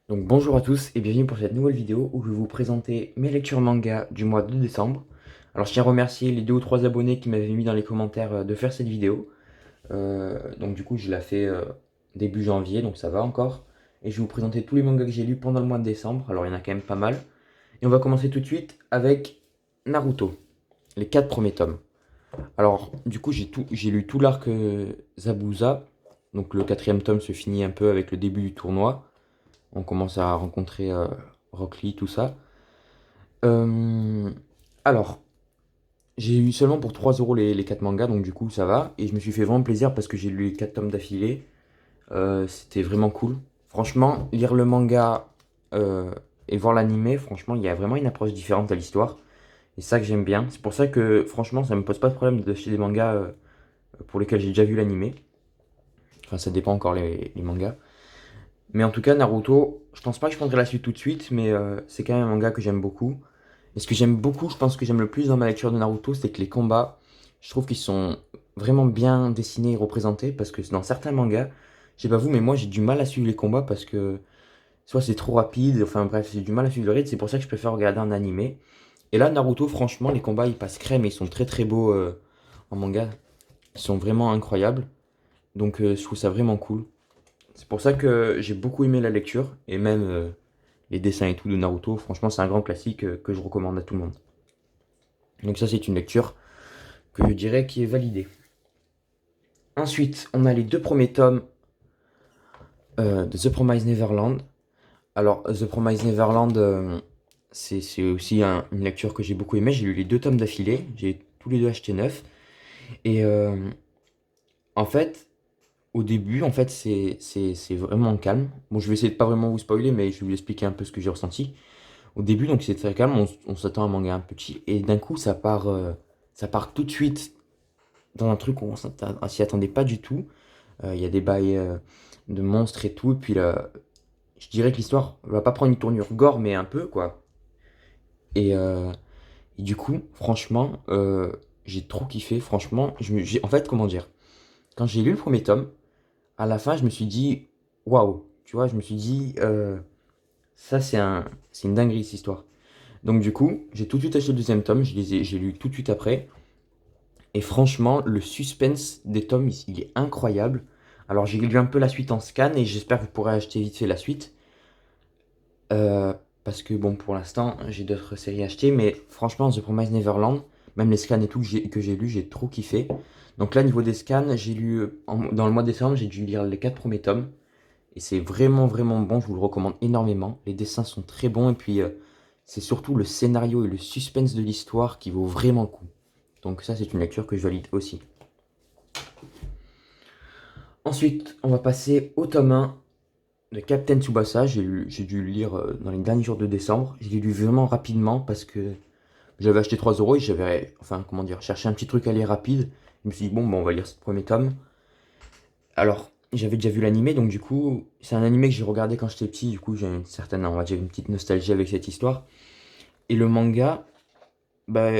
Donc bonjour à tous et bienvenue pour cette nouvelle vidéo où je vais vous présenter mes lectures manga du mois de décembre. Alors je tiens à remercier les 2 ou 3 abonnés qui m'avaient mis dans les commentaires de faire cette vidéo. Donc du coup je l'ai fait début janvier, donc ça va encore. Et je vais vous présenter tous les mangas que j'ai lus pendant le mois de décembre. Alors il y en a quand même pas mal. Et on va commencer tout de suite avec Naruto, les 4 premiers tomes. Alors du coup j'ai lu tout l'arc Zabuza. Donc le 4e tome se finit un peu avec le début du tournoi. On commence à rencontrer Rock Lee, tout ça. Euh, alors, j'ai eu seulement pour 3 euros les 4 mangas, donc du coup ça va. Et je me suis fait vraiment plaisir parce que j'ai lu les 4 tomes d'affilée. C'était vraiment cool. Franchement, lire le manga et voir l'animé, franchement, il y a vraiment une approche différente à l'histoire. Et ça que j'aime bien. C'est pour ça que franchement, ça me pose pas de problème d'acheter des mangas pour lesquels j'ai déjà vu l'animé. Enfin, ça dépend encore les mangas. Mais en tout cas, Naruto, je pense pas que je prendrai la suite tout de suite, mais c'est quand même un manga que j'aime beaucoup. Et ce que j'aime beaucoup, je pense que j'aime le plus dans ma lecture de Naruto, c'est que les combats, je trouve qu'ils sont vraiment bien dessinés et représentés, parce que dans certains mangas, je sais pas vous, mais moi j'ai du mal à suivre les combats parce que soit c'est trop rapide, enfin bref, j'ai du mal à suivre le rythme, c'est pour ça que je préfère regarder en animé. Et là, Naruto, franchement, les combats ils passent crème et ils sont très très beaux en manga. Ils sont vraiment incroyables, donc je trouve ça vraiment cool. C'est pour ça que j'ai beaucoup aimé la lecture et même les dessins et tout de Naruto. Franchement, c'est un grand classique que je recommande à tout le monde. Donc ça, c'est une lecture que je dirais qui est validée. Ensuite, on a les 2 premiers tomes de The Promised Neverland. Alors, The Promised Neverland, c'est aussi une lecture que j'ai beaucoup aimée. J'ai lu les 2 tomes d'affilée. J'ai tous les deux acheté neuf. Et en fait, au début, en fait, c'est vraiment calme. Bon, je vais essayer de pas vraiment vous spoiler, mais je vais vous expliquer un peu ce que j'ai ressenti. Au début, donc c'est très calme, on s'attend à un manga un peu chill, et d'un coup, ça part tout de suite dans un truc où on s'y attendait pas du tout. Il y a des bails de monstres et tout, et puis là, je dirais que l'histoire va pas prendre une tournure gore, mais un peu, quoi. Et, euh, et du coup, franchement, j'ai trop kiffé, franchement. En fait, comment dire, quand j'ai lu le premier tome, à la fin, je me suis dit, waouh, tu vois, je me suis dit, ça, c'est une dinguerie, cette histoire. Donc du coup, j'ai tout de suite acheté le 2e tome, j'ai lu tout de suite après. Et franchement, le suspense des tomes, il est incroyable. Alors j'ai lu un peu la suite en scan et j'espère que vous pourrez acheter vite fait la suite. Euh, Parce que bon, pour l'instant, j'ai d'autres séries achetées. Mais franchement, The Promised Neverland, même les scans et tout que j'ai lu, j'ai trop kiffé. Donc là, niveau des scans, j'ai lu, dans le mois de décembre, j'ai dû lire les 4 premiers tomes. Et c'est vraiment, vraiment bon, je vous le recommande énormément. Les dessins sont très bons et puis c'est surtout le scénario et le suspense de l'histoire qui vaut vraiment le coup. Donc ça, c'est une lecture que je valide aussi. Ensuite, on va passer au tome 1 de Captain Tsubasa. J'ai dû le lire dans les derniers jours de décembre. Je l'ai lu vraiment rapidement parce que j'avais acheté 3 euros et j'avais, enfin, comment dire, cherché un petit truc à lire rapide. Je me suis dit, bon, on va lire ce premier tome. Alors, j'avais déjà vu l'animé, donc du coup, c'est un animé que j'ai regardé quand j'étais petit. Du coup, j'ai une certaine, on va dire, une petite nostalgie avec cette histoire. Et le manga, bah,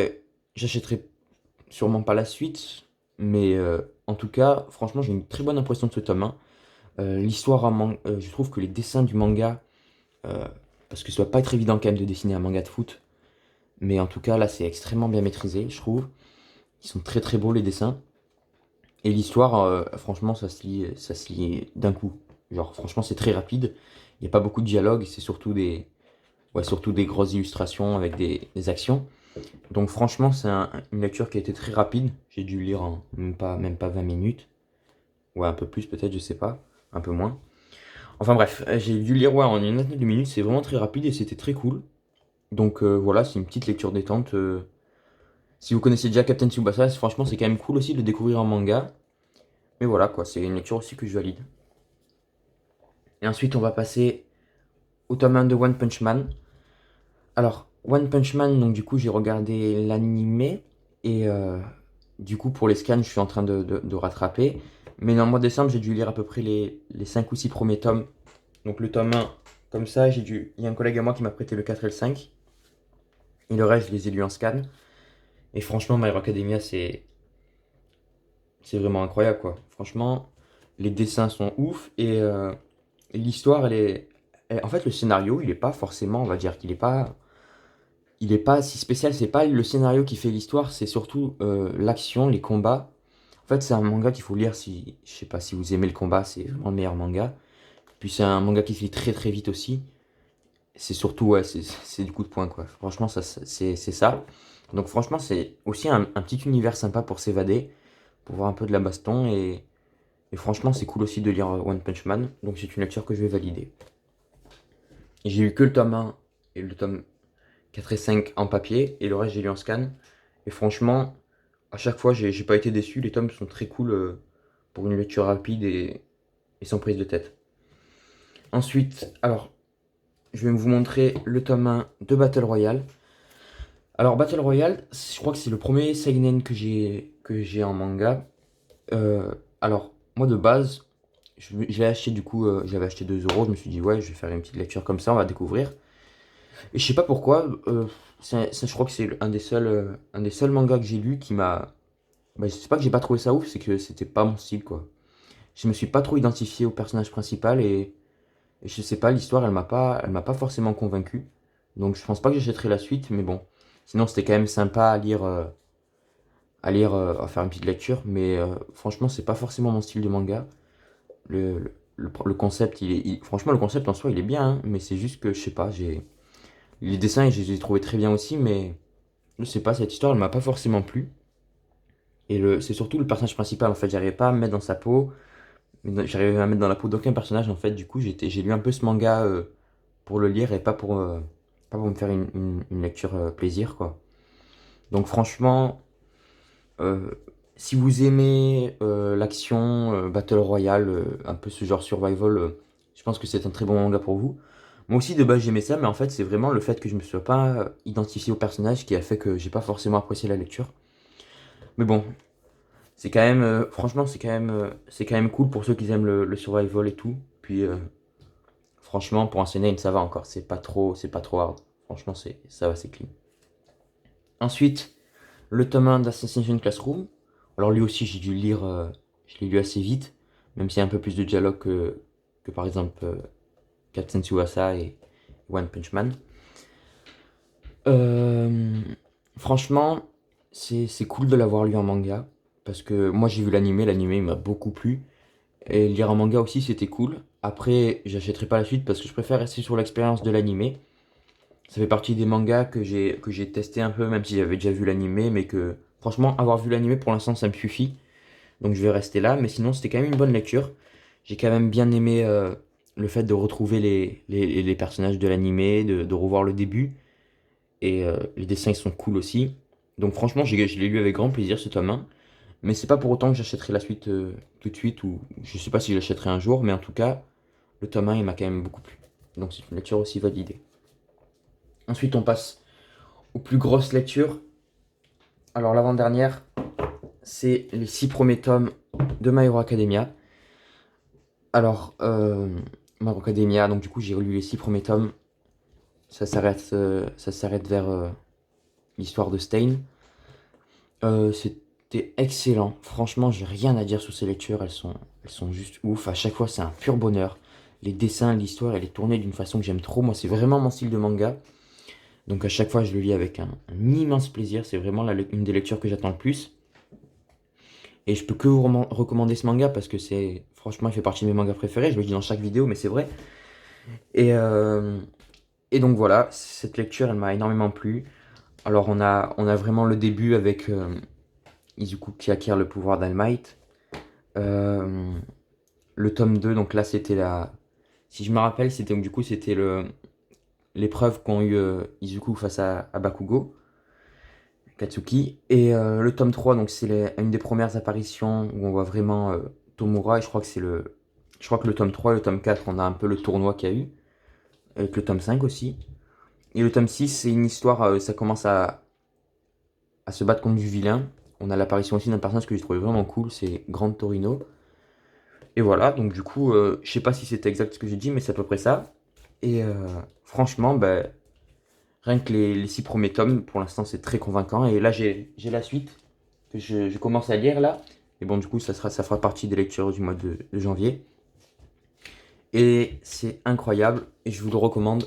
j'achèterai sûrement pas la suite, mais en tout cas, franchement, j'ai une très bonne impression de ce tome 1. L'histoire, je trouve que les dessins du manga, euh, parce que ça va pas être évident quand même de dessiner un manga de foot, mais en tout cas, là, c'est extrêmement bien maîtrisé, je trouve. Ils sont très très beaux les dessins. Et l'histoire, franchement, ça se lit d'un coup. Genre, franchement, c'est très rapide. Il n'y a pas beaucoup de dialogue, c'est surtout ouais, surtout des grosses illustrations avec des actions. Donc franchement, c'est une lecture qui a été très rapide. J'ai dû lire en même pas 20 minutes. Ouais, un peu plus peut-être, je sais pas. Un peu moins. Enfin bref, j'ai dû lire ouais, en une vingtaine de minutes. C'est vraiment très rapide et c'était très cool. Donc voilà, c'est une petite lecture détente. Si vous connaissez déjà Captain Tsubasa, franchement, c'est quand même cool aussi de le découvrir en manga. Mais voilà, quoi, c'est une lecture aussi que je valide. Et ensuite, on va passer au tome 1 de One Punch Man. Alors, One Punch Man, donc du coup, j'ai regardé l'animé. Et du coup, pour les scans, je suis en train de rattraper. Mais dans le mois de décembre, j'ai dû lire à peu près les 5 ou 6 premiers tomes. Donc le tome 1, comme ça, il y a un collègue à moi qui m'a prêté le 4 et le 5. Et le reste, je les ai lus en scan. Et franchement, My Hero Academia, c'est vraiment incroyable, quoi. Franchement, les dessins sont ouf. Et l'histoire, Et en fait, le scénario, il est pas forcément, on va dire qu'il est pas, il est pas si spécial. C'est pas le scénario qui fait l'histoire, c'est surtout l'action, les combats. En fait, c'est un manga qu'il faut lire si, je sais pas si vous aimez le combat, c'est vraiment le meilleur manga. Puis c'est un manga qui se lit très très vite aussi. C'est surtout, ouais, c'est du coup de poing, quoi. Franchement, c'est ça. Donc franchement, c'est aussi un petit univers sympa pour s'évader, pour voir un peu de la baston. Et franchement, c'est cool aussi de lire One Punch Man. Donc c'est une lecture que je vais valider. Et j'ai lu que le tome 1 et le tome 4 et 5 en papier. Et le reste, j'ai lu en scan. Et franchement, à chaque fois, j'ai pas été déçu. Les tomes sont très cool pour une lecture rapide et sans prise de tête. Ensuite, alors, je vais vous montrer le tome 1 de Battle Royale. Alors, Battle Royale, je crois que c'est le premier seinen que j'ai en manga. Alors, moi de base, j'ai acheté du coup, j'avais acheté 2 euros. Je me suis dit, ouais, je vais faire une petite lecture comme ça, on va découvrir. Et je sais pas pourquoi, je crois que c'est un des seuls mangas que j'ai lu qui m'a. Bah, je sais pas que j'ai pas trouvé ça ouf, c'est que c'était pas mon style quoi. Je me suis pas trop identifié au personnage principal et je sais pas, l'histoire elle m'a pas forcément convaincu. Donc je pense pas que j'achèterai la suite, mais bon. Sinon c'était quand même sympa à faire une petite lecture, mais franchement c'est pas forcément mon style de manga. Le concept, franchement le concept en soi il est bien, hein, mais c'est juste que je sais pas, les dessins je les ai trouvés très bien aussi, mais je sais pas, cette histoire elle m'a pas forcément plu. Et c'est surtout le personnage principal en fait, j'arrivais pas à me mettre dans sa peau. Mais j'arrivais à mettre dans la peau d'aucun personnage en fait. Du coup, j'ai lu un peu ce manga pour le lire et pas pour me faire une lecture plaisir quoi. Donc franchement, euh, si vous aimez l'action, Battle Royale, un peu ce genre survival, je pense que c'est un très bon manga pour vous. Moi aussi de base j'aimais ça, mais en fait c'est vraiment le fait que je me sois pas identifié au personnage qui a fait que j'ai pas forcément apprécié la lecture. Mais bon, c'est quand même, franchement c'est quand même cool pour ceux qui aiment le survival et tout. Puis franchement, pour un seinen, ça va encore. C'est pas trop hard. Franchement, ça va, c'est clean. Ensuite, le tome 1 d'Assassination Classroom. Alors lui aussi, j'ai dû le lire, je l'ai lu assez vite, même s'il y a un peu plus de dialogue que par exemple Captain Tsubasa et One Punch Man. Euh, Franchement, c'est cool de l'avoir lu en manga, parce que moi j'ai vu l'animé il m'a beaucoup plu. Et lire un manga aussi, c'était cool. Après, j'achèterai pas la suite parce que je préfère rester sur l'expérience de l'animé. Ça fait partie des mangas que j'ai testé un peu, même si j'avais déjà vu l'animé, mais que franchement, avoir vu l'animé pour l'instant, ça me suffit. Donc je vais rester là, mais sinon, c'était quand même une bonne lecture. J'ai quand même bien aimé le fait de retrouver les personnages de l'animé, de revoir le début. Et les dessins, ils sont cool aussi. Donc franchement, je l'ai lu avec grand plaisir ce tome 1. Mais c'est pas pour autant que j'achèterai la suite tout de suite, ou je sais pas si je l'achèterai un jour, mais en tout cas, le tome 1, il m'a quand même beaucoup plu. Donc c'est une lecture aussi validée. Ensuite, on passe aux plus grosses lectures. Alors l'avant-dernière, c'est les 6 premiers tomes de My Hero Academia. Alors, My Hero Academia, donc du coup j'ai relu les 6 premiers tomes. Ça s'arrête vers l'histoire de Stein. C'était excellent. Franchement, j'ai rien à dire sur ces lectures. Elles sont juste ouf. À chaque fois, c'est un pur bonheur. Les dessins, l'histoire, elle est tournée d'une façon que j'aime trop. Moi, c'est vraiment mon style de manga. Donc à chaque fois, je le lis avec un immense plaisir. C'est vraiment une des lectures que j'attends le plus. Et je peux que vous recommander ce manga parce que franchement, il fait partie de mes mangas préférés. Je le dis dans chaque vidéo, mais c'est vrai. Et, euh, et donc voilà, cette lecture, elle m'a énormément plu. Alors on a vraiment le début avec Izuku qui acquiert le pouvoir d'All Might. Euh, le tome 2, donc là c'était la. Si je me rappelle, c'était l'épreuve qu'ont eu Izuku face à Bakugo. Katsuki. Et le tome 3, donc c'est une des premières apparitions où on voit vraiment Tomura. Et je crois que le tome 3 et le tome 4, on a un peu le tournoi qu'il y a eu. Avec le tome 5 aussi. Et le tome 6, c'est une histoire, ça commence à se battre contre du vilain. On a l'apparition aussi d'un personnage que j'ai trouvé vraiment cool, c'est Grand Torino. Et voilà, donc du coup, je sais pas si c'est exact ce que j'ai dit, mais c'est à peu près ça. Et franchement, ben, rien que les 6 premiers tomes, pour l'instant, c'est très convaincant. Et là, j'ai la suite que je commence à lire là. Et bon, du coup, ça fera partie des lectures du mois de janvier. Et c'est incroyable et je vous le recommande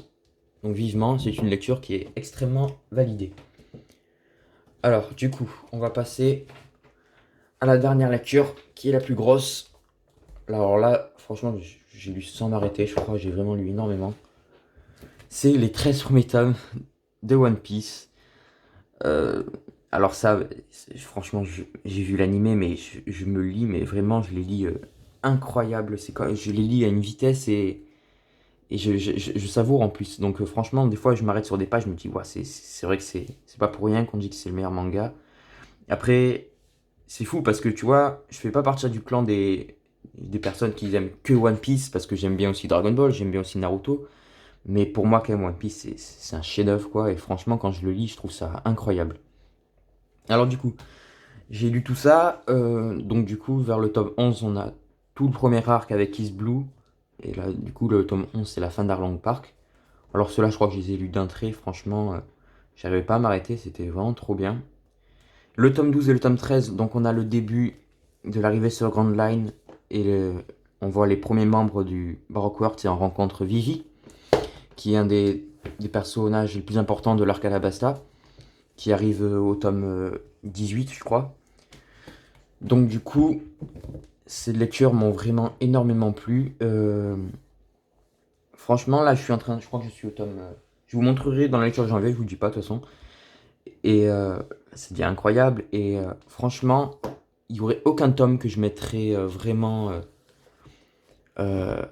donc vivement. C'est une lecture qui est extrêmement validée. Alors, du coup, on va passer à la dernière lecture qui est la plus grosse. Alors là, franchement, j'ai lu sans m'arrêter. Je crois que j'ai vraiment lu énormément. C'est les 13 premiers tomes de One Piece. Euh, alors ça, franchement, j'ai vu l'animé, mais je me lis, mais vraiment, je les lis incroyable. C'est quand je les lis à une vitesse et je savoure en plus. Donc franchement, des fois, je m'arrête sur des pages, je me dis, ouais, c'est vrai que c'est pas pour rien qu'on dit que c'est le meilleur manga. Après, c'est fou parce que tu vois, je fais pas partir du clan des personnes qui aiment que One Piece parce que j'aime bien aussi Dragon Ball, j'aime bien aussi Naruto. Mais pour moi, quand même, One Piece, c'est un chef-d'œuvre, quoi. Et franchement, quand je le lis, je trouve ça incroyable. Alors, du coup, j'ai lu tout ça. Donc, du coup, vers le tome 11, on a tout le premier arc avec Kiss Blue. Et là, du coup, le tome 11, c'est la fin d'Arlong Park. Alors, ceux-là, je crois que je les ai lus d'un trait. Franchement, j'arrivais pas à m'arrêter. C'était vraiment trop bien. Le tome 12 et le tome 13, donc, on a le début de l'arrivée sur Grand Line. Et on voit les premiers membres du Baroque World et on rencontre Vivi, qui est un des personnages les plus importants de l'arc Alabasta, qui arrive au tome 18, je crois. Donc du coup, ces lectures m'ont vraiment énormément plu. Franchement, là, je crois que je suis au tome... je vous montrerai dans la lecture que j'en vais, je vous dis pas de toute façon. Et c'est bien incroyable. Et franchement, il n'y aurait aucun tome que je mettrais vraiment... euh,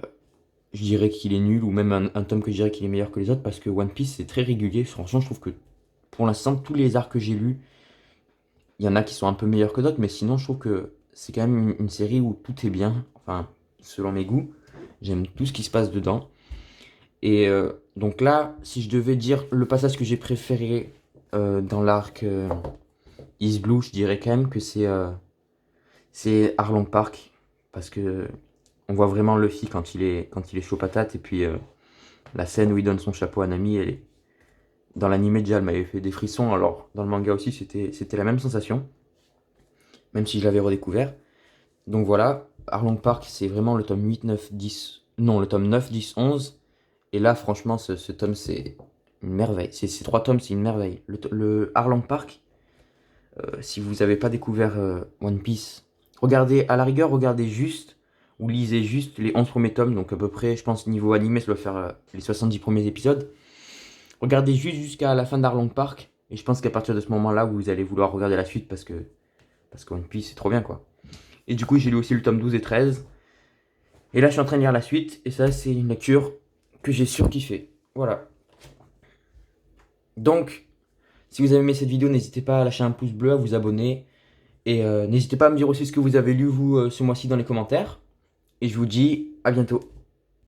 je dirais qu'il est nul, ou même un tome que je dirais qu'il est meilleur que les autres, parce que One Piece, c'est très régulier. Franchement, je trouve que pour l'instant, tous les arcs que j'ai lus, il y en a qui sont un peu meilleurs que d'autres, mais sinon, je trouve que c'est quand même une série où tout est bien. Enfin, selon mes goûts, j'aime tout ce qui se passe dedans. Et donc là, si je devais dire le passage que j'ai préféré dans l'arc East Blue, je dirais quand même que c'est Arlong Park, parce que on voit vraiment Luffy quand il est chaud patate, et puis la scène où il donne son chapeau à Nami, dans l'anime déjà, elle m'avait fait des frissons, alors dans le manga aussi, c'était la même sensation, même si je l'avais redécouvert. Donc voilà, Arlong Park, c'est vraiment le tome 8, 9, 10, non, le tome 9, 10, 11, et là, franchement, ce tome, c'est une merveille. Ces trois tomes, c'est une merveille. Le Arlong Park, si vous n'avez pas découvert One Piece, regardez, à la rigueur, regardez juste, ou lisez juste les 11 premiers tomes, donc à peu près, je pense, niveau animé, ça doit faire les 70 premiers épisodes. Regardez juste jusqu'à la fin d'Arlong Park, et je pense qu'à partir de ce moment-là, vous allez vouloir regarder la suite parce que One Piece, c'est trop bien, quoi. Et du coup, j'ai lu aussi le tome 12 et 13. Et là, je suis en train de lire la suite, et ça, c'est une lecture que j'ai surkiffé. Voilà. Donc, si vous avez aimé cette vidéo, n'hésitez pas à lâcher un pouce bleu, à vous abonner. Et n'hésitez pas à me dire aussi ce que vous avez lu, vous, ce mois-ci dans les commentaires. Et je vous dis à bientôt.